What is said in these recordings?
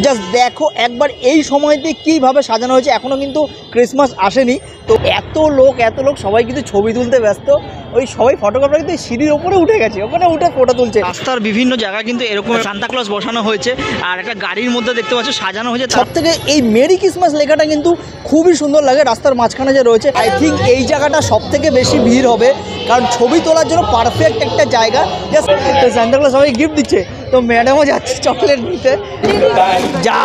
Just দেখো একবার এই সময়তে কীভাবে সাজানো হয়েছে। এখনও কিন্তু ক্রিসমাস আসেনি, তো এত লোক সবাই কিন্তু ছবি তুলতে ব্যস্ত। ওই সবাই ফটোগ্রাফার কিন্তু সিঁড়ির ওপরে উঠে গেছে, ওখানে উঠে ফটো তুলছে। রাস্তার বিভিন্ন জায়গায় কিন্তু এরকম সান্তা ক্লজ বসানো হয়েছে, আর একটা গাড়ির মধ্যে দেখতে পাচ্ছ সাজানো হয়েছে। সব থেকে এই মেরি ক্রিসমাস লেখাটা কিন্তু খুবই সুন্দর লাগে। রাস্তার মাঝখানে যে রয়েছে, আই থিঙ্ক এই জায়গাটা সব থেকে বেশি ভিড় হবে, কারণ ছবি তোলার জন্য পারফেক্ট একটা জায়গা। জাস্ট সান্তা ক্লজ সবাই গিফট দিচ্ছে, তো ম্যাডামও যাচ্ছে চকলেট নিতে। যা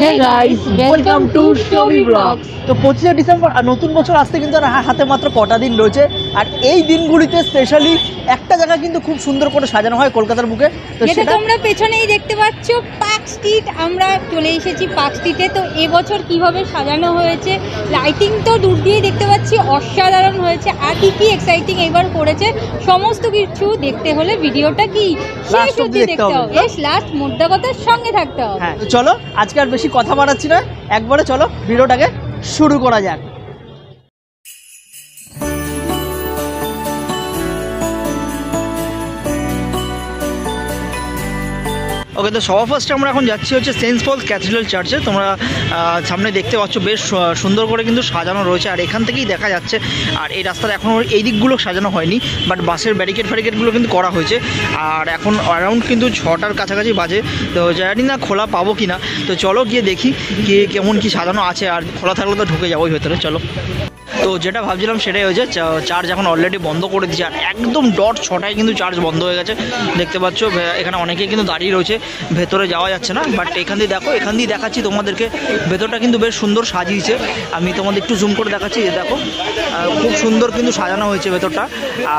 Hey guys, welcome to Story Vlogs. তো 25শে ডিসেম্বর আর নতুন বছর আসতে কিন্তু আর হাতে মাত্র কটা দিন রয়েছে, আর এই দিনগুলিতে স্পেশালি একটা জায়গা কিন্তু খুব সুন্দর করে সাজানো হয় কলকাতার বুকে। তো যেটা তোমরা পেছনেই দেখতে পাচ্ছ, পার্ক স্ট্রিট। আমরা চলে এসেছি পার্ক স্ট্রিটে। তো এবছর কিভাবে সাজানো হয়েছে, লাইটিং তো দূর দিয়ে দেখতে পাচ্ছি অসাধারণ হয়েছে, আর কি এক্সাইটিং এবার করেছে সমস্ত কিছু দেখতে হলে ভিডিওটা কি শেষ অবধি দেখতে হবে। লাস্ট মোদ্দা কথার সঙ্গে থাকতে হবে। হ্যাঁ, চলো আজকে আর বেশি কথা বাড়াচ্ছি না, একবারে চলো ভিডিওটাকে শুরু করা যাক। ওকে, তো সবার ফার্স্টে আমরা এখন যাচ্ছি হচ্ছে সেন্ট পলস ক্যাথিড্রাল চার্চে। তোমরা সামনে দেখতে পাচ্ছ বেশ সুন্দর করে কিন্তু সাজানো রয়েছে, আর এখান থেকেই দেখা যাচ্ছে। আর এই রাস্তার এখনও এই দিকগুলো সাজানো হয়নি, বাট বাসের ব্যারিকেডগুলো কিন্তু করা হয়েছে। আর এখন অ্যারাউন্ড কিন্তু 6টার কাছাকাছি বাজে, তো জানি না খোলা পাবো কি না। তো চলো গিয়ে দেখি কেমন কি সাজানো আছে, আর খোলা থাকলে তো ঢুকে যাবোই ভেতরে। চলো। তো যেটা ভাবছিলাম সেটাই হয়েছে, চার্জ এখন অলরেডি বন্ধ করে দিচ্ছে, আর একদম ডট 6টায় কিন্তু চার্জ বন্ধ হয়ে গেছে। দেখতে পাচ্ছ এখানে অনেকেই কিন্তু দাঁড়িয়ে রয়েছে, ভেতরে যাওয়া যাচ্ছে না। বাট এখান দিয়ে দেখো, এখান দিয়ে দেখাচ্ছি তোমাদেরকে, ভেতরটা কিন্তু বেশ সুন্দর সাজিয়েছে। আমি তোমাদের একটু জুম করে দেখাচ্ছি, দেখো খুব সুন্দর কিন্তু সাজানো হয়েছে ভেতরটা।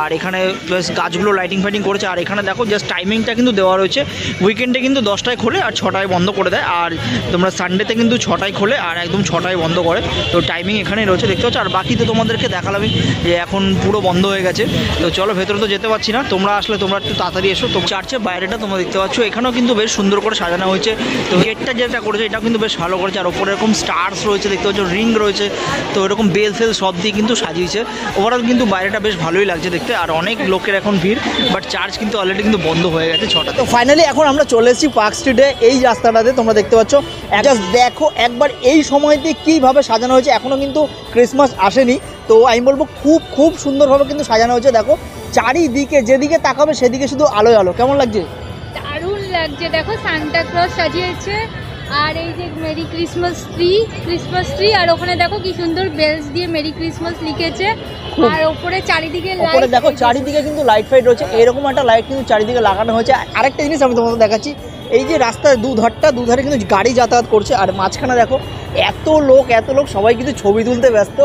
আর এখানে বেশ গাছগুলো লাইটিং ফাইটিং করেছে। আর এখানে দেখো জাস্ট টাইমিংটা কিন্তু দেওয়া রয়েছে, উইকেন্ডে কিন্তু 10টায় খোলে আর 6টায় বন্ধ করে দেয়, আর তোমরা সানডেতে কিন্তু 6টায় খোলে আর একদম 6টায় বন্ধ করে। তো টাইমিং এখানেই রয়েছে দেখতে পাচ্ছ। আর বাকি তো তোমাদেরকে দেখালামই যে এখন পুরো বন্ধ হয়ে গেছে। তো চলো, ভেতরে তো যেতে পারছি না, তোমরা আসলে তোমরা একটু তাড়াতাড়ি এসো। তো চার্চের বাইরেটা তোমরা দেখতে পাচ্ছ, এখানেও কিন্তু বেশ সুন্দর করে সাজানো হয়েছে। তো গেটটা যেটা করেছে এটাও কিন্তু বেশ ভালো করেছে, আর ওপরে এরকম স্টার্স রয়েছে দেখতে পাচ্ছ, রিং রয়েছে। তো এরকম বেল ফেল সব দিয়ে কিন্তু সাজিয়েছে। ওভারঅল কিন্তু বাইরেটা বেশ ভালোই লাগছে দেখতে, আর অনেক লোকের এখন ভিড়। বাট চার্চ কিন্তু অলরেডি কিন্তু বন্ধ হয়ে গেছে 6টা। তো ফাইনালি এখন আমরা চলে এসেছি পার্ক স্ট্রিটে। এই রাস্তাটাতে তোমরা দেখতে পাচ্ছ, জাস্ট দেখো একবার এই সময়তে কীভাবে সাজানো হয়েছে। এখনও কিন্তু ক্রিসমাস আসেনি, তো আমি বলবো খুব সুন্দরভাবে কিন্তু সাজানো হয়েছে। দেখো চারিদিকে যেদিকে তাকাবে সেদিকে শুধু আলোয় আলো। কেমন লাগছে? দারুণ লাগছে। দেখো সান্টা ক্লজ সাজিয়েছে, আর এই যে মেরি ক্রিসমাস ট্রি, আর ওখানে দেখো কি সুন্দর বেলস দিয়ে মেরি ক্রিসমাস লিখেছে। আর ওপরে চারিদিকে লাইট, দেখো চারিদিকে কিন্তু লাইট ফাইট রয়েছে। এরকম একটা লাইট কিন্তু চারিদিকে লাগানো হয়েছে। আরেকটা জিনিস আমি তোমাদের দেখাচ্ছি, এই যে রাস্তার দুধারে কিন্তু গাড়ি যাতায়াত করছে, আর মাঝখানে দেখো এত লোক সবাই কিন্তু ছবি তুলতে ব্যস্ত।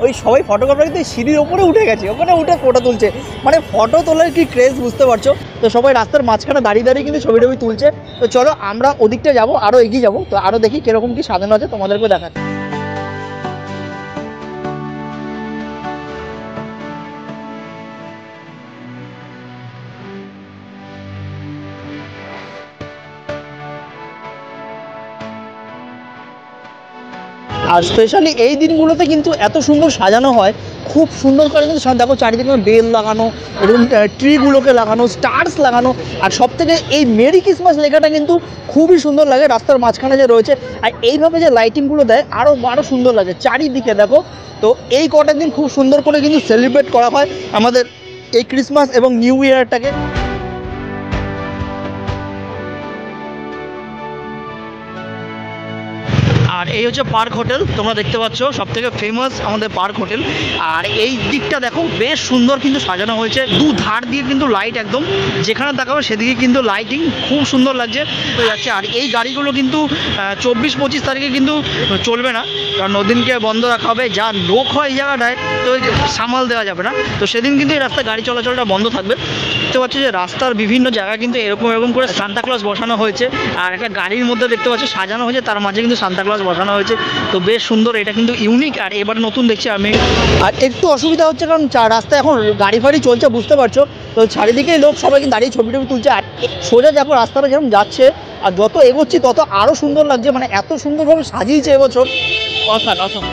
ওই সবাই ফটোগ্রাফার কিন্তু সিঁড়ির ওপরে উঠে গেছে, ওখানে উঠে ফটো তুলছে। মানে ফটো তোলার কি ক্রেজ বুঝতে পারছো। তো সবাই রাস্তার মাঝখানে দাঁড়িয়ে কিন্তু ছবি তুলছে। তো চলো আমরা ওদিকটা যাবো, আরও এগিয়ে যাবো, তো আরও দেখি কীরকম কি সাজানো আছে, তোমাদেরকে দেখাচ্ছি। আর স্পেশালি এই দিনগুলোতে কিন্তু এত সুন্দর সাজানো হয়, খুব সুন্দর করে কিন্তু দেখো চারিদিকে বেল লাগানো, এরকম ট্রিগুলোকে লাগানো, স্টার্স লাগানো, আর সব থেকে এই মেরি ক্রিসমাস লেখাটা কিন্তু খুবই সুন্দর লাগে রাস্তার মাঝখানে যে রয়েছে। আর এইভাবে যে লাইটিংগুলো দেয় আরও সুন্দর লাগে চারিদিকে দেখো। তো এই কটা দিন খুব সুন্দর করে কিন্তু সেলিব্রেট করা হয় আমাদের এই ক্রিসমাস এবং নিউ ইয়ারটাকে। আর এই হচ্ছে পার্ক হোটেল, তোমরা দেখতে পাচ্ছ সবথেকে ফেমাস আমাদের পার্ক হোটেল। আর এই দিকটা দেখো বেশ সুন্দর কিন্তু সাজানো হয়েছে, দুধার দিয়ে কিন্তু লাইট, একদম যেখানে তাকাবে সেদিকে কিন্তু লাইটিং খুব সুন্দর লাগছে তো যাচ্ছে। আর এই গাড়িগুলো কিন্তু 24-25 তারিখে কিন্তু চলবে না, কারণ ওদিনকে বন্ধ রাখা হবে। যা লোক হয় এই জায়গাটায় তো সামাল দেওয়া যাবে না, তো সেদিন কিন্তু এই রাস্তায় গাড়ি চলাচলটা বন্ধ থাকবে। দেখতে পাচ্ছ যে রাস্তার বিভিন্ন জায়গায় কিন্তু এরকম করে সান্তা ক্লজ বসানো হয়েছে, আর একটা গাড়ির মধ্যে দেখতে পাচ্ছ সাজানো হয়েছে, তার মাঝে কিন্তু সান্তা ক্লজ বসানো হয়েছে, তো বেশ সুন্দর, এটা কিন্তু ইউনিক আর এবার নতুন দেখছি আমি। আর একটু অসুবিধা হচ্ছে কারণ রাস্তায় এখন গাড়ি ফাড়ি চলছে, বুঝতে পারছো, তো চারিদিকেই লোক সবাই কিন্তু দাঁড়িয়ে ছবি টবি তুলছে। আর সোজা দেখো রাস্তাটা যেরকম যাচ্ছে আর যত এগোচ্ছি তত আরও সুন্দর লাগছে, মানে এত সুন্দরভাবে সাজিয়েছে এবছর, অসাধারণ।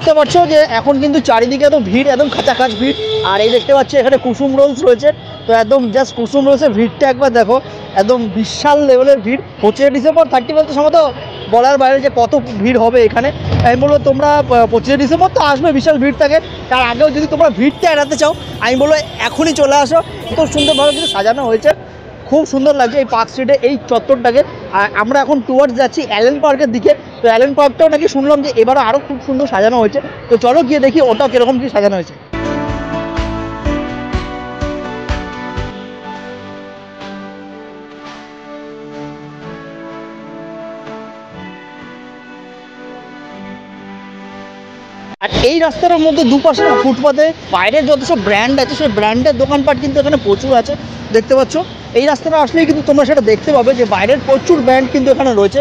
দেখতে পাচ্ছ যে এখন কিন্তু চারিদিকে এত ভিড়, একদম খাঁচাখাচ ভিড়। আর এই দেখতে পাচ্ছ এখানে কুসুম রোলস রয়েছে, তো একদম জাস্ট কুসুম রোলসের ভিড়টা একবার দেখো, একদম বিশাল লেভেলের ভিড়। 25 ডিসেম্বর 31 সম্ভবত বলার বাইরে যে কত ভিড় হবে এখানে। আমি বলবো তোমরা 25 ডিসেম্বর তো আসবে, বিশাল ভিড় থাকে, তার আগেও যদি তোমরা ভিড়টা এড়াতে চাও আমি বলবো এখনই চলে আসো। এত সুন্দরভাবে কিন্তু সাজানো হয়েছে, খুব সুন্দর লাগছে এই পার্ক স্ট্রিটে এই চত্বরটাকে। আর আমরা এখন টুয়ার্ডস যাচ্ছি অ্যালেন পার্কের দিকে, তো অ্যালেন পার্কটাও নাকি শুনলাম যে এবারও আরও খুব সুন্দর সাজানো হয়েছে, তো চলো গিয়ে দেখি ওটাও কীরকম কী সাজানো হয়েছে। আর এই রাস্তাটার মধ্যে দুপাশে ফুটপাতে বাইরের যত সব ব্র্যান্ড আছে সেই ব্র্যান্ডের দোকানপাট কিন্তু এখানে প্রচুর আছে, দেখতে পাচ্ছ। এই রাস্তাটা আসলেই কিন্তু তোমরা সেটা দেখতে পাবে যে বাইরের প্রচুর ব্র্যান্ড কিন্তু এখানে রয়েছে।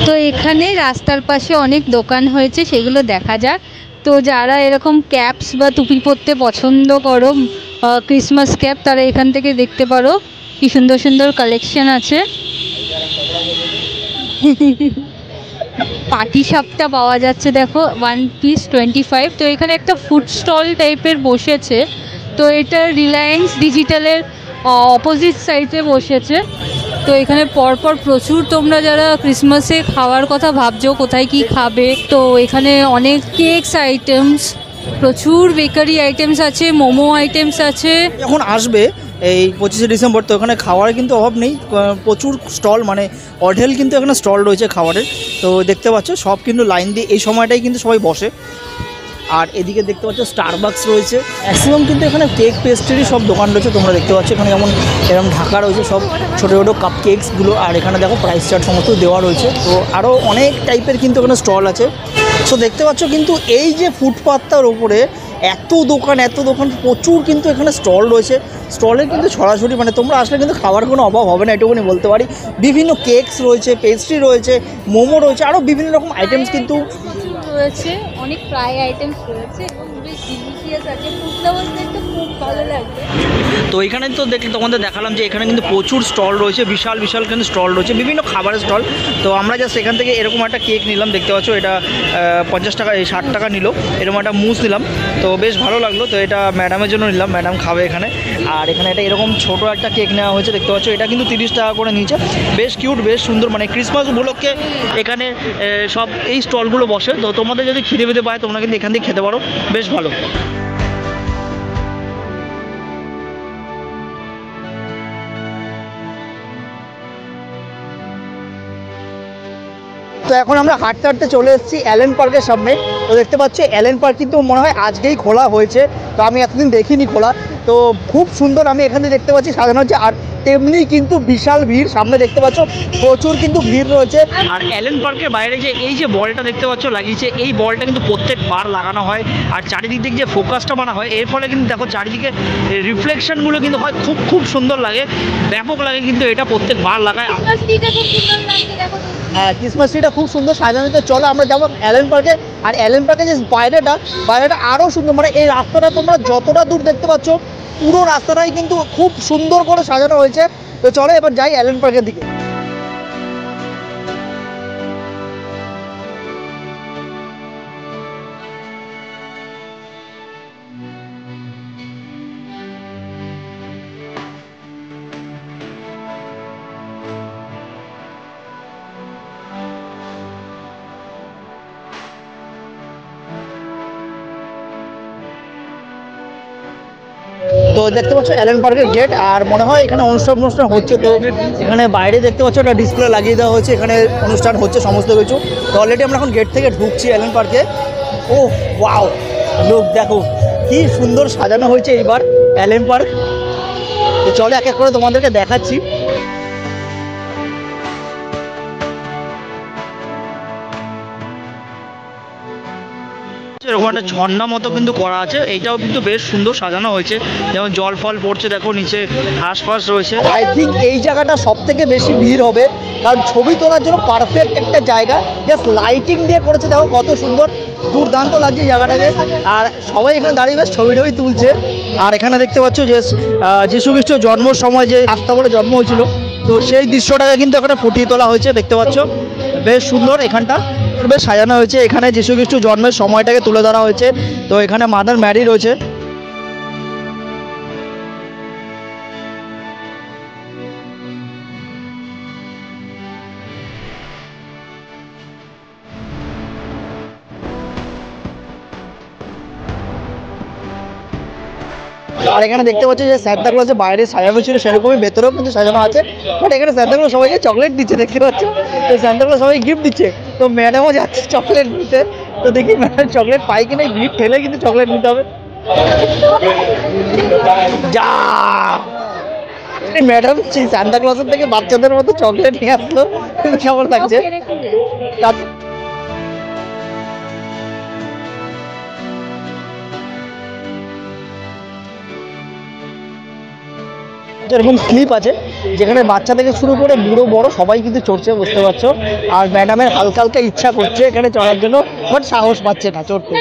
তো এখানে রাস্তার পাশে অনেক দোকান হয়েছে, সেগুলো দেখা যাক। তো যারা এরকম ক্যাপস বা টুপি পরতে পছন্দ করো, ক্রিসমাস ক্যাপ, তারা এখান থেকে দেখতে পারো, কি সুন্দর সুন্দর কালেকশন আছে। পাটি সাপটা পাওয়া যাচ্ছে দেখো, 1 পিস 25। তো এখানে একটা ফুড স্টল টাইপের বসেছে, তো এটা রিলায়েন্স ডিজিটালের অপোজিট সাইডে বসেছে। তো এখানে পরপর প্রচুর, তোমরা যারা ক্রিসমাসে খাওয়ার কথা ভাবছো কোথায় কি খাবে, তো এখানে অনেক কেকস আইটেমস, প্রচুর বেকারি আইটেমস আছে, মোমো আইটেমস আছে। যখন আসবে এই 25 ডিসেম্বর তো এখানে খাওয়ার কিন্তু অভাব নেই, প্রচুর স্টল, মানে অঢেল কিন্তু এখানে স্টল রয়েছে খাবারের। তো দেখতে পাচ্ছ সব কিন্তু লাইন দিয়ে এই সময়টাই কিন্তু সবাই বসে। আর এদিকে দেখতে পাচ্ছ স্টারবাকস রয়েছে, ম্যাক্সিমাম কিন্তু এখানে কেক পেস্ট্রি সব দোকান রয়েছে, তোমরা দেখতে পাচ্ছ এখানে যেমন এরকম ঢাকা রয়েছে সব ছোটো ছোটো কাপ কেকসগুলো। আর এখানে দেখো প্রাইস চার্ট সমস্ত দেওয়া রয়েছে, তো আরও অনেক টাইপের কিন্তু এখানে স্টল আছে। সো দেখতে পাচ্ছ কিন্তু এই যে ফুটপাথটার ওপরে এত দোকান প্রচুর কিন্তু এখানে স্টল রয়েছে, স্টলে কিন্তু ছড়াছড়ি, মানে তোমরা আসলে কিন্তু খাওয়ার কোনো অভাব হবে না, এটুকুনি বলতে পারি। বিভিন্ন কেকস রয়েছে, পেস্ট্রি রয়েছে, মোমো রয়েছে, আরও বিভিন্ন রকম আইটেমস কিন্তু রয়েছে, অনেক ফ্রাই আইটেমস রয়েছে এবং বেশ ডিলিশিয়াস আছে। ফুড লাভারদের তো খুব ভালো লাগবে। তো এখানে তো তোমাদের দেখালাম যে এখানে কিন্তু প্রচুর স্টল রয়েছে, বিশাল বিশাল কিন্তু স্টল রয়েছে, বিভিন্ন খাবারের স্টল। তো আমরা জাস্ট এখান থেকে এরকম একটা কেক নিলাম, দেখতে পাচ্ছ এটা 50 টাকা, 60 টাকা নিল। এরকম একটা মুস নিলাম, তো বেশ ভালো লাগলো। তো এটা ম্যাডামের জন্য নিলাম, ম্যাডাম খাবে এখানে। আর এখানে এটা এরকম ছোটো একটা কেক নেওয়া হয়েছে, দেখতে পাচ্ছ এটা কিন্তু 30 টাকা করে নিয়েছে, বেশ কিউট, বেশ সুন্দর। মানে ক্রিসমাস উপলক্ষে এখানে সব এই স্টলগুলো বসে, তো তোমাদের যদি খিদে পেতে পায় তোমরা কিন্তু এখান থেকে খেতে পারো, বেশ ভালো। তো এখন আমরা হাঁটতে হাঁটতে চলে এসেছি অ্যালেন পার্কের সামনে। তো দেখতে পাচ্ছি অ্যালেন পার্ক কিন্তু মনে হয় আজকেই খোলা হয়েছে, তো আমি এতদিন দেখিনি খোলা। তো খুব সুন্দর আমি এখানে দেখতে পাচ্ছি সাজানো হচ্ছে, আর তেমনি কিন্তু বিশাল ভিড়, সামনে দেখতে পাচ্ছ প্রচুর কিন্তু ভিড় রয়েছে। আর অ্যালেন পার্কের বাইরে যে এই যে বলটা দেখতে পাচ্ছ লাগিয়েছে, এই বলটা কিন্তু প্রত্যেকবার লাগানো হয়, আর চারিদিক থেকে যে ফোকাসটা বানা হয় এর ফলে কিন্তু দেখো চারিদিকে রিফ্লেকশনগুলো কিন্তু হয়, খুব খুব সুন্দর লাগে, ব্যাপক লাগে কিন্তু এটা প্রত্যেকবার লাগায়। হ্যাঁ, ক্রিসমাস ট্রিটা খুব সুন্দর সাজানো। তো চলো আমরা যাবো অ্যালেন পার্কে। আর অ্যালেন পার্কে যে বাইরেটা আরও সুন্দর, মানে এই রাস্তাটা তোমরা যতটা দূর দেখতে পাচ্ছ পুরো রাস্তাটাই কিন্তু খুব সুন্দর করে সাজানো হয়েছে। তো চলো এবার যাই অ্যালেন পার্কের দিকে। তো তো দেখতে পাচ্ছ অ্যালেন পার্কের গেট, আর মনে হয় এখানে অনুষ্ঠান হচ্ছে। তো এখানে বাইরে দেখতে পাচ্ছ একটা ডিসপ্লে লাগিয়ে দেওয়া হয়েছে, এখানে অনুষ্ঠান হচ্ছে সমস্ত কিছু। তো অলরেডি আমরা এখন গেট থেকে ঢুকছি অ্যালেন পার্কে। ও ওয়াও, লোক দেখো কি সুন্দর সাজানো হয়েছে এইবার অ্যালেন পার্ক। তো চলো এক এক করে তোমাদেরকে দেখাচ্ছি। এরকম একটা ঝর্ণা মতো কিন্তু করা আছে, এইটাও কিন্তু বেশ সুন্দর সাজানো হয়েছে, যেমন জল ফল পড়ছে, দেখো নিচে ঘাস ফাস রয়েছে। আই থিঙ্ক এই জায়গাটা সব থেকে বেশি ভিড় হবে, কারণ ছবি তোলার জন্য পারফেক্ট একটা জায়গা। জাস্ট লাইটিং দিয়ে করেছে, দেখো কত সুন্দর, দুর্দান্ত লাগছে জায়গাটাকে। আর সবাই এখানে দাঁড়িয়ে বেশ ছবি তুলছে। আর এখানে দেখতে পাচ্ছ যে যীশু খ্রিস্ট জন্মের সময় যে আস্তাবলে জন্ম হয়েছিল, তো সেই দৃশ্যটাকে কিন্তু এখানে ফুটিয়ে তোলা হয়েছে, দেখতে পাচ্ছ বেশ সুন্দর। এখানটা বেশ সাজানো হয়েছে, এখানে যীশু খ্রিস্ট জন্মের সময়টাকে তুলে ধরা হয়েছে। তো এখানে মাদার ম্যারি রয়েছে। আর এখানে দেখতে পাচ্ছি যে সান্তা ক্লজ বাইরে সাজানো ছিল সেরকমই ভেতরেও কিন্তু সাজানো আছে, বাট এখানে সান্তা ক্লজ সবাইকে চকলেট দিচ্ছে, দেখতে পাচ্ছ। তো সান্তা ক্লজ সবাই গিফট দিচ্ছে, তো ম্যাডামও যাচ্ছে চকলেট দিতে। তো দেখি ম্যাডাম চকলেট পাই কিনা, গিফট ঠেলে কিন্তু চকলেট নিতে হবে। যা ম্যাডাম সেই সান্তা ক্লজের থেকে বাচ্চাদের মতো চকলেট নিয়ে আসলো, কেমন লাগছে? এরকম স্লিপ আছে যেখানে বাচ্চা থেকে শুরু করে বুড়ো বড় সবাই কিন্তু চড়ছে, বুঝতে পারছো। আর ম্যাডামের হালকা হালকা ইচ্ছা করছে এখানে চড়ার জন্য, বাট সাহস পাচ্ছে না চড়তে।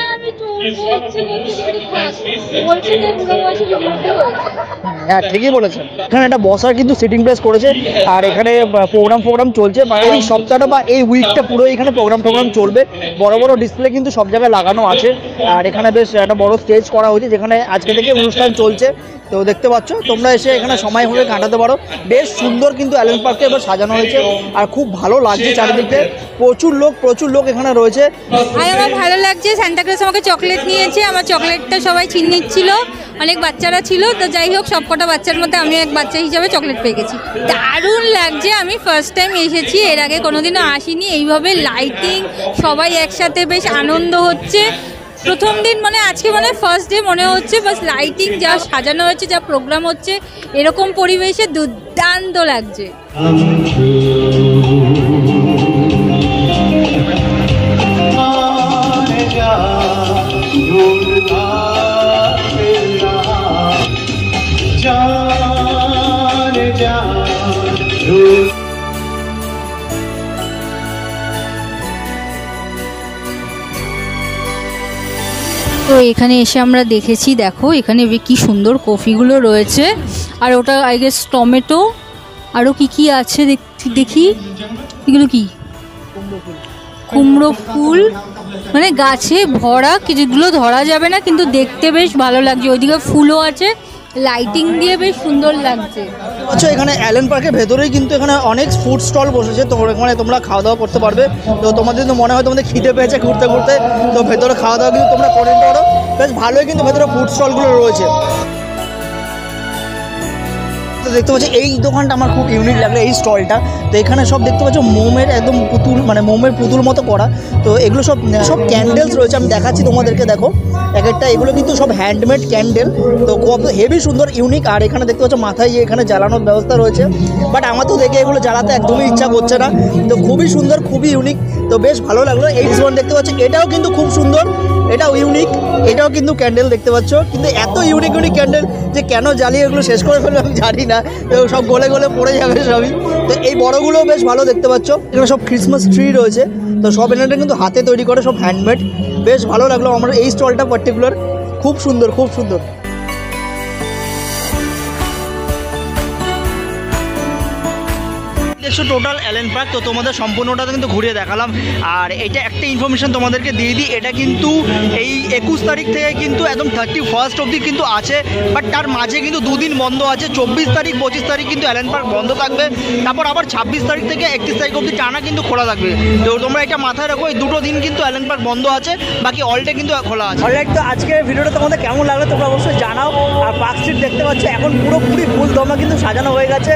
হ্যাঁ ঠিকই বলেছেন, এখানে একটা বসার কিন্তু সিটিং প্লেস করেছে। আর এখানে প্রোগ্রাম চলছে, এই সপ্তাহটা বা এই উইকটা পুরো এখানে প্রোগ্রাম চলবে। বড় বড় ডিসপ্লে কিন্তু সব জায়গায় লাগানো আছে। আর এখানে বেশ একটা বড় স্টেজ করা হয়েছে, যেখানে আজকে থেকে অনুষ্ঠান চলছে। তো দেখতে পাচ্ছ, তোমরা এসে এখানে সময়ভাবে কাটাতে পারো। বেশ সুন্দর কিন্তু অ্যালেন পার্কটা এবার সাজানো হয়েছে, আর খুব ভালো লাগছে চারিদিকে। প্রচুর লোক এখানে রয়েছে। আমার ভালো লাগছে, সান্তা ক্লজ আমাকে চকলেট নিয়েছে, আমার চকলেটটা সবাই ছিনিয়ে নিচ্ছিল, অনেক বাচ্চারা ছিল। তো যাই হোক, সবকটা বাচ্চার মধ্যে আমি এক বাচ্চা হিসাবে চকলেট পেয়ে গেছি। দারুণ লাগছে, আমি ফার্স্ট টাইম এসেছি, এর আগে কোনোদিনও আসিনি। এইভাবে লাইটিং, সবাই একসাথে বেশ আনন্দ হচ্ছে। প্রথম দিন মানে আজকে মানে ফার্স্ট ডে মনে হচ্ছে, বাস লাইটিং যা সাজানো হচ্ছে, যা প্রোগ্রাম হচ্ছে, এরকম পরিবেশে দুর্দান্ত লাগছে। তো এখানে এসে আমরা দেখেছি, দেখো এখানে কি সুন্দর কফিগুলো রয়েছে। আর ওটা আই গেস টমেটো, আরও কি আছে দেখি, এগুলো কি কুমড়ো ফুল, মানে গাছে ভরা, কিছুগুলো ধরা যাবে না, কিন্তু দেখতে বেশ ভালো লাগছে। ওইদিকে ফুলও আছে, লাইটিং দিয়ে বেশ সুন্দর লাগছে। আচ্ছা, এখানে অ্যালেন পার্কের ভেতরেই কিন্তু এখানে অনেক ফুড স্টল বসেছে, তো এখানে তোমরা খাওয়া দাওয়া করতে পারবে। তো তোমাদের যদি মনে হয় তোমাদের খিদে পেয়েছে ঘুরতে তো ভেতরে খাওয়া দাওয়া কিন্তু তোমরা করে নিতে পারো। বেশ ভালোই কিন্তু ভেতরে ফুড স্টলগুলো রয়েছে। দেখতে পাচ্ছি এই দোকানটা আমার খুব ইউনিক লাগলো, এই স্টলটা। তো এখানে সব দেখতে পাচ্ছ মোমের একদম পুতুল, মানে মোমের পুতুল মতো করা। তো এগুলো সব ক্যান্ডেলস রয়েছে, আমি দেখাচ্ছি তোমাদেরকে, দেখো এক একটা, এগুলো কিন্তু সব হ্যান্ডমেড ক্যান্ডেল। তো খুব হেভি সুন্দর, ইউনিক। আর এখানে দেখতে পাচ্ছ মাথায় এখানে জ্বালানোর ব্যবস্থা রয়েছে, বাট আমার তো দেখে এগুলো জ্বালাতে একদমই ইচ্ছা করছে না। তো খুবই সুন্দর, খুবই ইউনিক, তো বেশ ভালো লাগলো। এই ডিসকাউন্ট দেখতে পাচ্ছ, এটাও কিন্তু খুব সুন্দর, এটাও ইউনিক, এটাও কিন্তু ক্যান্ডেল দেখতে পাচ্ছ। কিন্তু এত ইউনিক ক্যান্ডেল যে কেন জ্বালিয়ে এগুলো শেষ করে ফেলবে আমি জানি না, তো সব গলে পড়ে যাবে সবই। তো এই বড়গুলোও বেশ ভালো দেখতে পাচ্ছ, এখানে সব ক্রিসমাস ট্রি রয়েছে। তো সব এটা কিন্তু হাতে তৈরি করে, সব হ্যান্ডমেড। বেশ ভালো লাগলো আমার এই স্টলটা পার্টিকুলার, খুব সুন্দর, খুব সুন্দর। হচ্ছে টোটাল অ্যালেন পার্ক। তো তোমাদের সম্পূর্ণটা কিন্তু ঘুরিয়ে দেখালাম। আর এটা একটা ইনফরমেশন তোমাদেরকে দিয়ে দিই, এটা কিন্তু এই 21 তারিখ থেকে কিন্তু একদম 31 অবধি কিন্তু আছে, বাট তার মাঝে কিন্তু দুদিন বন্ধ আছে। 24 তারিখ 25 তারিখ কিন্তু অ্যালেন পার্ক বন্ধ থাকবে, তারপর আবার 26 তারিখ থেকে 31 তারিখ অবধি টানা কিন্তু খোলা থাকবে। তো তোমরা এটা মাথায় রাখো, এই দুটো দিন কিন্তু অ্যালেন পার্ক বন্ধ আছে, বাকি অলডে কিন্তু খোলা আছে। অলরাইট, তো আজকের ভিডিওটা তোমাদের কেমন লাগলো তোমরা অবশ্যই জানাও। আর পার্ক স্ট্রিট দেখতে পাচ্ছ এখন পুরোপুরি ফুল দমে কিন্তু সাজানো হয়ে গেছে,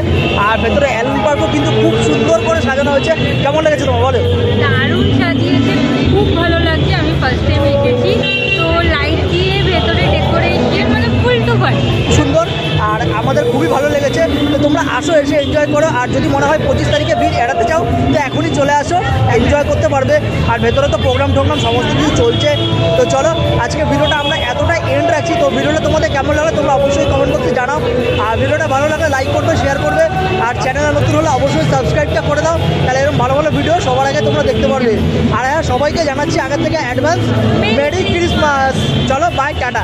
আর ভেতরে অ্যালেন পার্কও কিন্তু খুব সুন্দর করে সাজানো হয়েছে। কেমন লেগেছে তোমার বলো? দারুণ সাজিয়েছে, খুব ভালো লাগছে। আমি ফার্স্ট টাইম এসেছি, তো লাইট দিয়ে ভেতরে ডেকোরেশন মানে ফুল টু ফাল সুন্দর, আর আমাদের খুবই ভালো লেগেছে। তো তোমরা আসো, এসে এনজয় করো। আর যদি মনে হয় 25 তারিখে ভিড় এড়াতে চাও তো এখনই চলে আসো, এনজয় করতে পারবে। আর ভেতরে তো প্রোগ্রাম টোগ্রাম সমস্ত কিছু চলছে। তো চলো আজকে ভিডিওটা আমরা এতটাই এন্ড রাখছি। তো ভিডিওটা তোমাদের কেমন লাগলো তোমরা অবশ্যই কমেন্ট করতে জানাও। আর ভিডিওটা ভালো লাগলে লাইক করবে, শেয়ার করবে, আর চ্যানেলে নতুন হলে অবশ্যই সাবস্ক্রাইবটা করে দাও, তাহলে এরকম ভালো ভালো ভিডিও সবার আগে তোমরা দেখতে পারবে। আর হ্যাঁ, সবাইকে জানাচ্ছি আগে থেকে অ্যাডভান্স মেরি ক্রিসমাস। চলো বাই, টাটা।